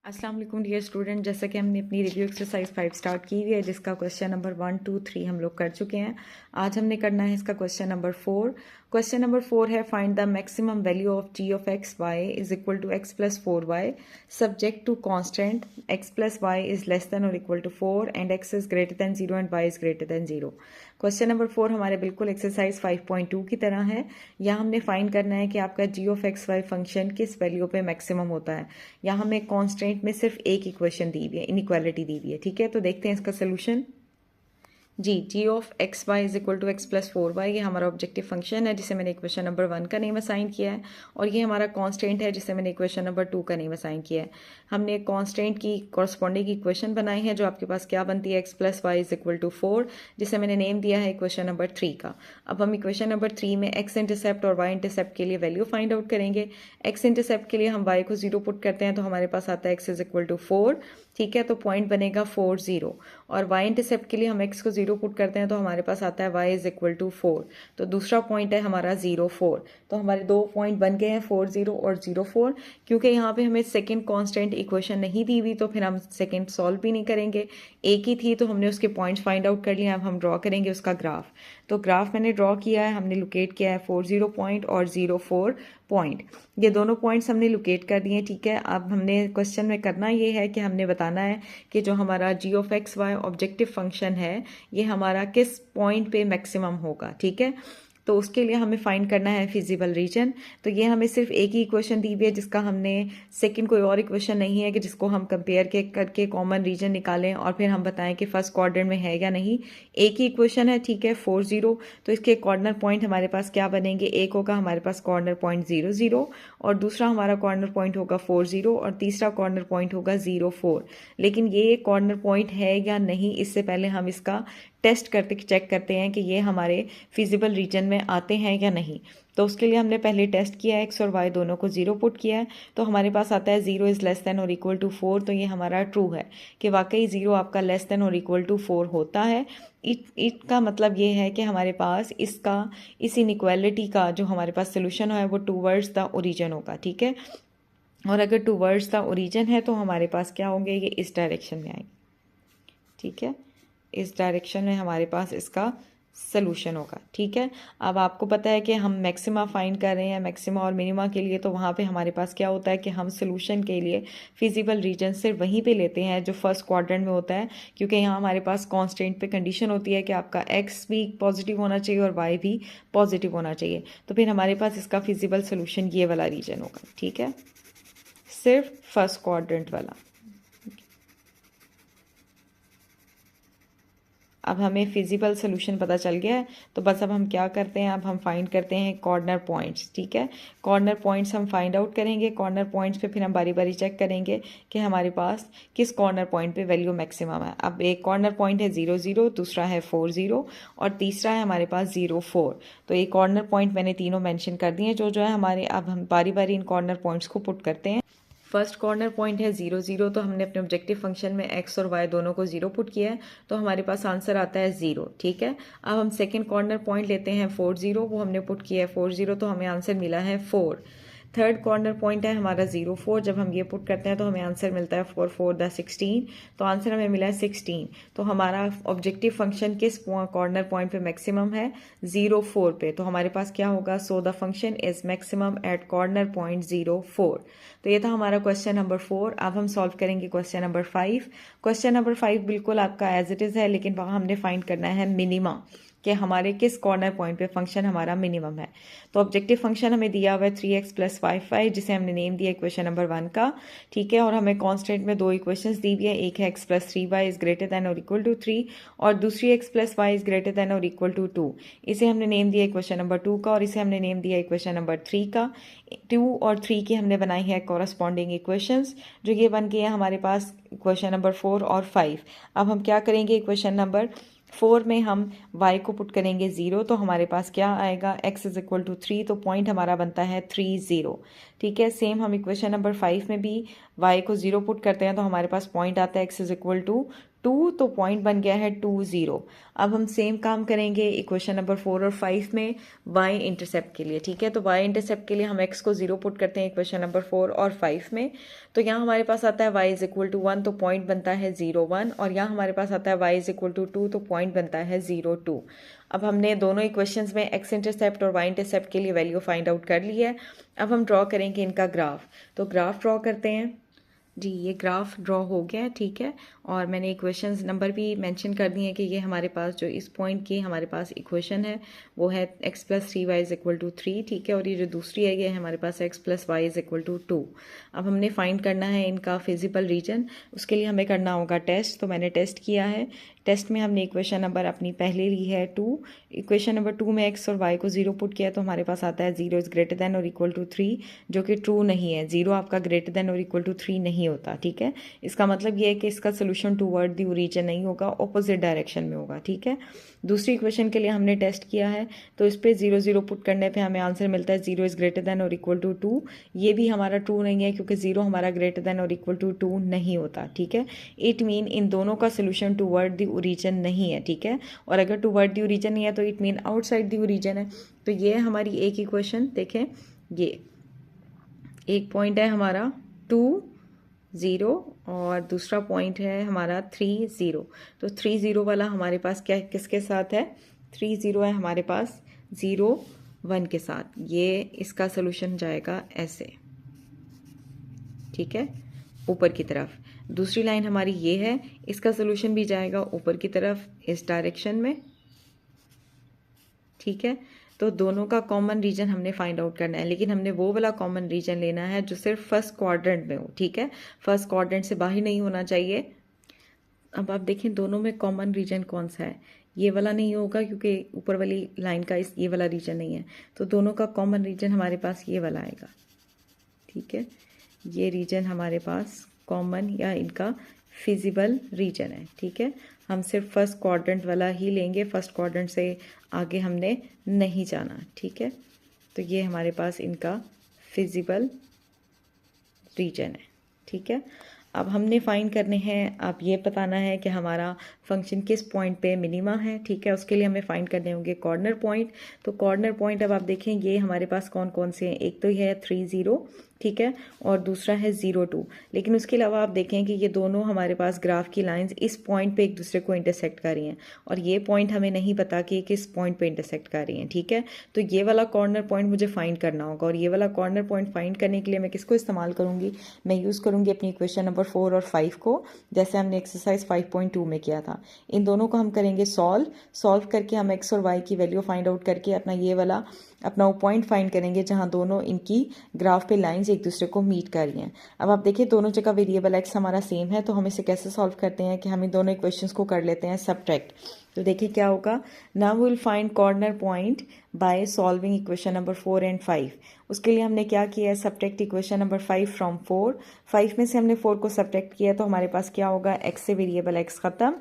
अस्सलाम वालेकुम dear student. जैसा कि हमने अपनी रिव्यू एक्सरसाइज 5 स्टार्ट की हुई है, जिसका क्वेश्चन नंबर 1, 2, 3 हम लोग कर चुके हैं। आज हमने करना है इसका क्वेश्चन नंबर 4। क्वेश्चन नंबर 4 है find the maximum value of G of x Y is equal to x plus 4y subject to constant X plus Y is less than or equal to 4 and X is greater than 0 and Y is greater than 0। Question number 4 हमारे बिल्कुल exercise 5.2 की तरह है। यहाँ हमने find करना है कि आपका जी ऑफ एक्स वाई फंक्शन किस वैल्यू पे मैक्सिमम होता है। यहाँ हमें कॉन्स्टेंट में सिर्फ एक इक्वेशन दी हुई है, इनइक्वालिटी दी हुई है। ठीक है, तो देखते हैं इसका solution. G of x Y is equal to x plus 4y, ये हमारा ऑब्जेक्टिव फंक्शन है जिसे मैंने इक्वेशन नंबर 1 का नेम असाइन किया है, और ये हमारा कांस्टेंट है जिसे मैंने इक्वेशन नंबर 2 का नेम असाइन किया है। हमने कांस्टेंट की कॉरस्पॉन्डिंग इक्वेशन बनाई है जो आपके पास क्या बनती है, x plus Y is equal to 4, जिसे मैंने नेम दिया है इक्वेशन नंबर 3 का। अब हम इक्वेशन नंबर 3 में एक्स इंटरसेप्ट और वाई इंटरसेप्ट के लिए वैल्यू फाइंड आउट करेंगे। एक्स इंटरसेप्ट के लिए हम वाई को 0 पुट करते हैं तो हमारे पास आता है एक्स इज इक्वल टू 4। ठीक है, तो पॉइंट बनेगा 4 0। और वाई इंटरसेप्ट के लिए हम एक्स को 0 पुट करते हैं तो हमारे पास आता है y इज इक्वल टू 4। तो दूसरा पॉइंट है हमारा 0 4। तो हमारे दो पॉइंट बन गए हैं 4 0 और 0 4। क्योंकि यहाँ पे हमें सेकंड कांस्टेंट इक्वेशन नहीं दी हुई तो फिर हम सेकंड सॉल्व भी नहीं करेंगे, एक ही थी तो हमने उसके पॉइंट्स फाइंड आउट कर लिए। अब हम ड्रॉ करेंगे उसका ग्राफ। तो ग्राफ मैंने ड्रॉ किया है, हमने लोकेट किया है 4 0 पॉइंट और 0 4 पॉइंट। ये दोनों पॉइंट्स हमने लोकेट कर दिए। ठीक है, अब हमने क्वेश्चन में करना ये है कि हमने बताना है कि जो हमारा G of x Y objective function है ये हमारा किस पॉइंट पे मैक्सिमम होगा। ठीक है, तो उसके लिए हमें फाइंड करना है फिजिबल रीजन। तो ये हमें सिर्फ एक ही इक्वेशन दी हुई है जिसका हमने सेकंड कोई और इक्वेशन नहीं है कि जिसको हम कंपेयर के करके कॉमन रीजन निकालें और फिर हम बताएं कि फर्स्ट क्वाड्रेंट में है या नहीं। एक ही इक्वेशन है, ठीक है, 4 0। तो इसके कॉर्नर पॉइंट हमारे पास क्या बनेंगे, एक होगा हमारे पास कॉर्नर पॉइंट 0 0 और दूसरा हमारा कॉर्नर पॉइंट होगा 4 0 और तीसरा कॉर्नर पॉइंट होगा 0 4। लेकिन ये कॉर्नर पॉइंट है या नहीं, इससे पहले हम इसका टेस्ट करते चेक करते हैं कि ये हमारे फिजिबल रीजन में आते हैं या नहीं। तो उसके लिए हमने पहले टेस्ट किया है, एक्स और वाई दोनों को 0 पुट किया है तो हमारे पास आता है 0 is less than or equal to 4। तो ये हमारा ट्रू है कि वाकई 0 आपका less than or equal to 4 होता है। इट का मतलब ये है कि हमारे पास इसका इस इनइक्वालिटी का जो हमारे पास सोल्यूशन है वो टूवर्ड्स द ओरिजिन होगा। ठीक है, और अगर टूवर्ड्स द ओरिजिन है तो हमारे पास क्या होंगे, ये इस डायरेक्शन में आएंगे। ठीक है, इस डायरेक्शन में हमारे पास इसका सोल्यूशन होगा। ठीक है, अब आपको पता है कि हम मैक्सिमा फाइंड कर रहे हैं, मैक्सिमा और मिनिमा के लिए, तो वहाँ पे हमारे पास क्या होता है कि हम सोल्यूशन के लिए फिजिबल रीजन सिर्फ वहीं पे लेते हैं जो फर्स्ट क्वाड्रेंट में होता है, क्योंकि यहाँ हमारे पास कांस्टेंट पे कंडीशन होती है कि आपका एक्स भी पॉजिटिव होना चाहिए और वाई भी पॉजिटिव होना चाहिए। तो फिर हमारे पास इसका फिजिबल सोल्यूशन ये वाला रीजन होगा। ठीक है, सिर्फ फर्स्ट क्वाड्रेंट वाला। अब हमें फिजिबल सोल्यूशन पता चल गया है, तो बस अब हम क्या करते हैं, अब हम फाइंड करते हैं कॉर्नर पॉइंट्स। ठीक है, कॉर्नर पॉइंट्स हम फाइंड आउट करेंगे। कॉर्नर पॉइंट्स पे फिर हम बारी बारी चेक करेंगे कि हमारे पास किस कॉर्नर पॉइंट पे वैल्यू मैक्सिमम है। अब एक कॉर्नर पॉइंट है 0 0, दूसरा है 4 0 और तीसरा है हमारे पास 0 4। तो ये कॉर्नर पॉइंट मैंने तीनों मेंशन कर दिए जो है हमारे। अब हम बारी बारी इन कॉर्नर पॉइंट्स को पुट करते हैं। फर्स्ट कॉर्नर पॉइंट है 0 0, तो हमने अपने ऑब्जेक्टिव फंक्शन में एक्स और वाई दोनों को 0 पुट किया है तो हमारे पास आंसर आता है 0। ठीक है, अब हम सेकंड कॉर्नर पॉइंट लेते हैं 4 0, वो हमने पुट किया है 4 0 तो हमें आंसर मिला है 4। थर्ड कॉर्नर पॉइंट है हमारा 0 4, जब हम ये पुट करते हैं तो हमें आंसर मिलता है 4 4 द 16, तो आंसर हमें मिला है 16। तो हमारा ऑब्जेक्टिव फंक्शन किस कॉर्नर पॉइंट पे मैक्सिमम है, 0 4 पे। तो हमारे पास क्या होगा, so the function is maximum at corner point 0 4। तो ये था हमारा क्वेश्चन नंबर 4। अब हम सॉल्व करेंगे क्वेश्चन नंबर 5। क्वेश्चन नंबर 5 बिल्कुल आपका एज इट इज़ है, लेकिन वहाँ हमने फाइंड करना है मिनिमा कि हमारे किस कॉर्नर पॉइंट पे फंक्शन हमारा मिनिमम है। तो ऑब्जेक्टिव फंक्शन हमें दिया हुआ है 3x प्लस 5y, जिसे हमने नेम दिया इक्वेशन नंबर 1 का। ठीक है, और हमें कांस्टेंट में दो इक्वेशंस दी हुई है, एक है x plus 3y is greater then or equal to 3 और दूसरी x plus y is greater then or equal to 2। इसे हमने नेम दिया इक्वेशन नंबर 2 का और इसे हमने नेम दिया इक्वेशन नंबर 3 का। 2 और 3 की हमने बनाई है कॉरस्पॉन्डिंग इक्वेशंस, जो ये बन गई है हमारे पास इक्वेशन नंबर 4 और 5। अब हम क्या करेंगे, इक्वेशन नंबर 4 में हम y को पुट करेंगे 0, तो हमारे पास क्या आएगा, x इज इक्वल टू 3, तो पॉइंट हमारा बनता है 3 0। ठीक है, सेम हम इक्वेशन नंबर 5 में भी y को 0 पुट करते हैं तो हमारे पास पॉइंट आता है x इज इक्वल टू 2, तो पॉइंट बन गया है 2 0। अब हम सेम काम करेंगे इक्वेशन नंबर 4 और 5 में y इंटरसेप्ट के लिए, ठीक है। तो y इंटरसेप्ट के लिए हम x को 0 पुट करते हैं इक्वेशन नंबर 4 और 5 में। तो यहाँ हमारे पास आता है y इज इक्वल टू 1, तो पॉइंट बनता है 0 1, और यहाँ हमारे पास आता है y इज इक्वल टू 2, तो पॉइंट बनता है 0 2। अब हमने दोनों इक्वेशंस में x इंटरसेप्ट और y इंटरसेप्ट के लिए वैल्यू फाइंड आउट कर ली है। अब हम ड्रॉ करेंगे इनका ग्राफ। तो ग्राफ ड्रॉ करते हैं जी। ये ग्राफ ड्रॉ हो गया है, ठीक है। और मैंने इक्वेशंस नंबर भी मेंशन कर दिए हैं कि ये हमारे पास जो इस पॉइंट की हमारे पास इक्वेशन है वो है x + 3y is equal to 3, ठीक है। और ये जो दूसरी है ये हमारे पास x + y is equal to 2। अब हमने फाइंड करना है इनका फिजिबल रीजन। उसके लिए हमें करना होगा टेस्ट। तो मैंने टेस्ट किया है। टेस्ट में हमने इक्वेशन नंबर अपनी पहले ली है 2। इक्वेशन नंबर 2 में x और y को 0 पुट किया तो हमारे पास आता है 0 is greater then or equal to 3, जो कि ट्रू नहीं है। 0 आपका greater than or equal to 3 नहीं होता, ठीक है। इसका मतलब ये है कि इसका सोल्यूशन टूवर्ड द ओरिजिन नहीं होगा, ऑपोजिट डायरेक्शन में होगा, ठीक है। दूसरी इक्वेशन के लिए हमने टेस्ट किया है, तो इस पर 0 0 पुट करने पे हमें आंसर मिलता है 0 is greater then or equal to 2। ये भी हमारा ट्रू नहीं है क्योंकि 0 हमारा greater than or equal to 2 नहीं होता, ठीक है। इट मीन इन दोनों का सोल्यूशन टूवर्ड द ओरिजिन नहीं है, ठीक है। और अगर टूवर्ड द ओरिजिन नहीं है तो it mean outside the origin है। तो ये हमारी एक इक्वेशन देखें, ये एक पॉइंट है हमारा 2 0 और दूसरा पॉइंट है हमारा 3 0। तो 3 0 वाला हमारे पास क्या किसके साथ है? 3 0 है हमारे पास 0 1 के साथ। ये इसका सोल्यूशन जाएगा ऐसे, ठीक है, ऊपर की तरफ। दूसरी लाइन हमारी ये है, इसका सोल्यूशन भी जाएगा ऊपर की तरफ इस डायरेक्शन में, ठीक है। तो दोनों का कॉमन रीजन हमने फाइंड आउट करना है, लेकिन हमने वो वाला कॉमन रीजन लेना है जो सिर्फ फर्स्ट क्वाड्रेंट में हो, ठीक है। फर्स्ट क्वाड्रेंट से बाहर नहीं होना चाहिए। अब आप देखें दोनों में कॉमन रीजन कौन सा है? ये वाला नहीं होगा क्योंकि ऊपर वाली लाइन का ये वाला रीजन नहीं है। तो दोनों का कॉमन रीजन हमारे पास ये वाला आएगा, ठीक है। ये रीजन हमारे पास कॉमन या इनका फिजिबल रीजन है, ठीक है। हम सिर्फ फर्स्ट क्वाड्रेंट वाला ही लेंगे, फर्स्ट क्वाड्रेंट से आगे हमने नहीं जाना, ठीक है। तो ये हमारे पास इनका फिजिबल रीजन है, ठीक है। अब हमने फाइंड करने हैं, अब ये बताना है कि हमारा फंक्शन किस पॉइंट पे मिनिमा है, ठीक है। उसके लिए हमें फाइंड करने होंगे कॉर्नर पॉइंट। तो कॉर्नर पॉइंट अब आप देखें ये हमारे पास कौन कौन से हैं। एक तो ये है 3 0, ठीक है, और दूसरा है 0 2। लेकिन उसके अलावा आप देखें कि ये दोनों हमारे पास ग्राफ की लाइंस इस पॉइंट पे एक दूसरे को इंटरसेक्ट कर रही हैं, और ये पॉइंट हमें नहीं पता कि किस पॉइंट पे इंटरसेक्ट कर रही हैं, ठीक है। तो ये वाला कॉर्नर पॉइंट मुझे फाइंड करना होगा, और ये वाला कॉर्नर पॉइंट फाइंड करने के लिए मैं किसको इस्तेमाल करूँगी? मैं यूज़ करूँगी अपनी इक्वेशन नंबर 4 और 5 को, जैसे हमने एक्सरसाइज 5.2 में किया था। इन दोनों को हम करेंगे सॉल्व करके हम x और y की वैल्यू फाइंड आउट करके अपना ये वाला अपना वो पॉइंट फाइंड करेंगे जहां दोनों इनकी ग्राफ पे लाइंस एक दूसरे को मीट कर रही हैं। अब आप देखिए दोनों जगह वेरिएबल x हमारा सेम है, तो हम इसे कैसे सॉल्व करते हैं कि हम इन दोनों इक्वेशंस को कर लेते हैं सबट्रैक्ट। तो देखिए क्या होगा, now we will find corner point by solving equation number 4 and 5। उसके लिए हमने क्या किया है, सबट्रैक्ट इक्वेशन नंबर 5 फ्रॉम 4। 5 में से हमने 4 को सबट्रैक्ट किया तो हमारे पास क्या होगा, x से वेरिएबल x खत्म,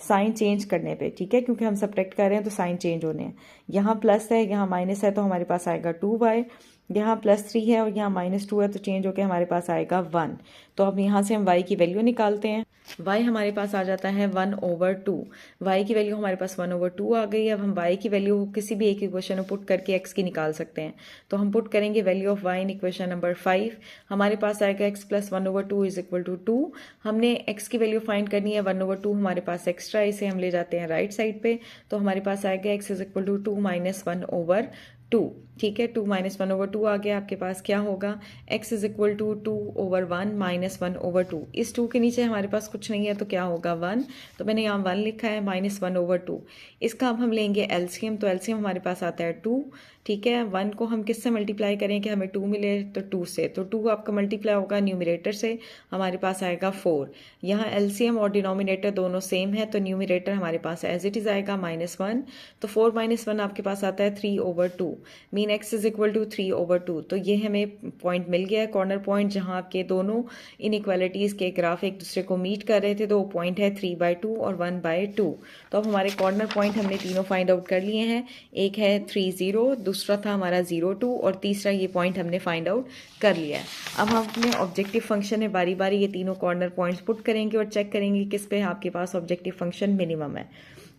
साइन चेंज करने पे, ठीक है, क्योंकि हम सबट्रैक्ट कर रहे हैं तो साइन चेंज होने हैं। यहाँ प्लस है, यहाँ माइनस है, तो हमारे पास आएगा 2y। यहाँ +3 है और यहाँ -2 है, तो चेंज होकर हमारे पास आएगा 1। तो अब यहाँ से हम y की वैल्यू निकालते हैं। y हमारे पास आ जाता है 1/2। y की वैल्यू हमारे पास 1/2 आ गई। अब हम y की वैल्यू किसी भी एक इक्वेशन में पुट करके x की निकाल सकते हैं। तो हम पुट करेंगे value of y in equation number 5। हमारे पास आएगा x + 1/2 इज इक्वल टू 2। हमने x की वैल्यू फाइंड करनी है, 1/2 हमारे पास एक्स्ट्रा, इसे हम ले जाते हैं राइट साइड पे। तो हमारे पास आएगा x इज इक्वल टू 2 - 1/2, ठीक है। 2 - 1/2 आ गया। आपके पास क्या होगा, x इज इक्वल टू 2/1 - 1/2। इस 2 के नीचे हमारे पास कुछ नहीं है तो क्या होगा 1। तो मैंने यहाँ 1 लिखा है, -1/2। इसका अब हम लेंगे एलसीएम। तो एलसीएम हमारे पास आता है 2, ठीक है। 1 को हम किससे मल्टीप्लाई करें कि हमें 2 मिले, तो 2 से। तो 2 आपका मल्टीप्लाई होगा न्यूमरेटर से, हमारे पास आएगा 4। यहाँ एलसीएम और डिनोमिनेटर दोनों सेम है, तो न्यूमरेटर हमारे पास एज इट इज आएगा -1। तो 4 - 1 आपके पास आता है 3/2। Mean 3x is equal to 3/2। तो ये हमें पॉइंट मिल गया है, कॉर्नर पॉइंट, जहाँ आपके दोनों इनइक्वालिटीज़ के ग्राफ एक दूसरे को मीट कर रहे थे। तो वो पॉइंट है 3/2 और 1/2। तो अब हमारे कॉर्नर पॉइंट हमने तीनों फाइंड आउट कर लिए हैं। एक है 3, 0, दूसरा था हमारा 0, 2 और तीसरा ये पॉइंट हमने फाइंड आउट कर लिया है। अब हम अपने ऑब्जेक्टिव फंक्शन में बारी बारी ये तीनों कॉर्नर पॉइंट्स पुट करेंगे और चेक करेंगे किस पे आपके पास ऑब्जेक्टिव फंक्शन मिनिमम है।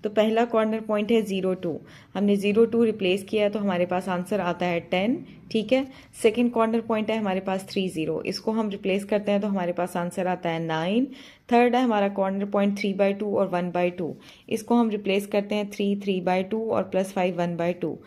तो पहला कॉर्नर पॉइंट है 0, 2। हमने 0, 2 रिप्लेस किया है तो हमारे पास आंसर आता है 10। ठीक है। सेकंड कॉर्नर पॉइंट है हमारे पास 3, 0। इसको हम रिप्लेस करते हैं तो हमारे पास आंसर आता है 9। थर्ड है हमारा कॉर्नर पॉइंट 3/2 और 1/2। इसको हम रिप्लेस करते हैं 3, 3/2 और +5, 1/2।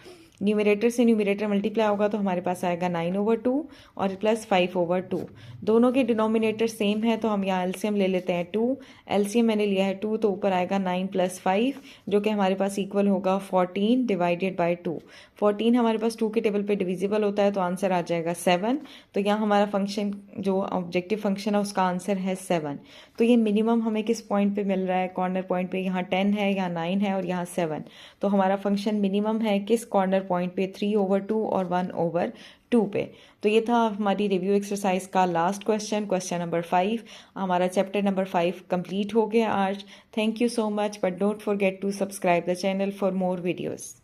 न्यूमरेटर से न्यूमरेटर मल्टीप्लाई होगा तो हमारे पास आएगा 9/2 और +5/2। दोनों के डिनोमिनेटर सेम है तो हम यहाँ एलसीएम ले लेते हैं 2। एलसीएम मैंने लिया है 2 तो ऊपर आएगा 9 + 5 जो कि हमारे पास इक्वल होगा 14 डिवाइडेड बाय 2। 14 हमारे पास 2 के टेबल पे डिविजिबल होता है तो आंसर आ जाएगा 7। तो यहाँ हमारा फंक्शन जो ऑब्जेक्टिव फंक्शन है उसका आंसर है 7। तो ये मिनिमम हमें किस पॉइंट पे मिल रहा है, कॉर्नर पॉइंट पे। यहाँ 10 है, यहाँ 9 है और यहाँ 7। तो हमारा फंक्शन मिनिमम है किस कॉर्नर पॉइंट पे, 3/2 और 1/2 पे। तो ये था हमारी रिव्यू एक्सरसाइज का लास्ट क्वेश्चन, क्वेश्चन नंबर 5। हमारा चैप्टर नंबर 5 कंप्लीट हो गया आज। Thank you so much, but don't forget to subscribe the channel for more videos.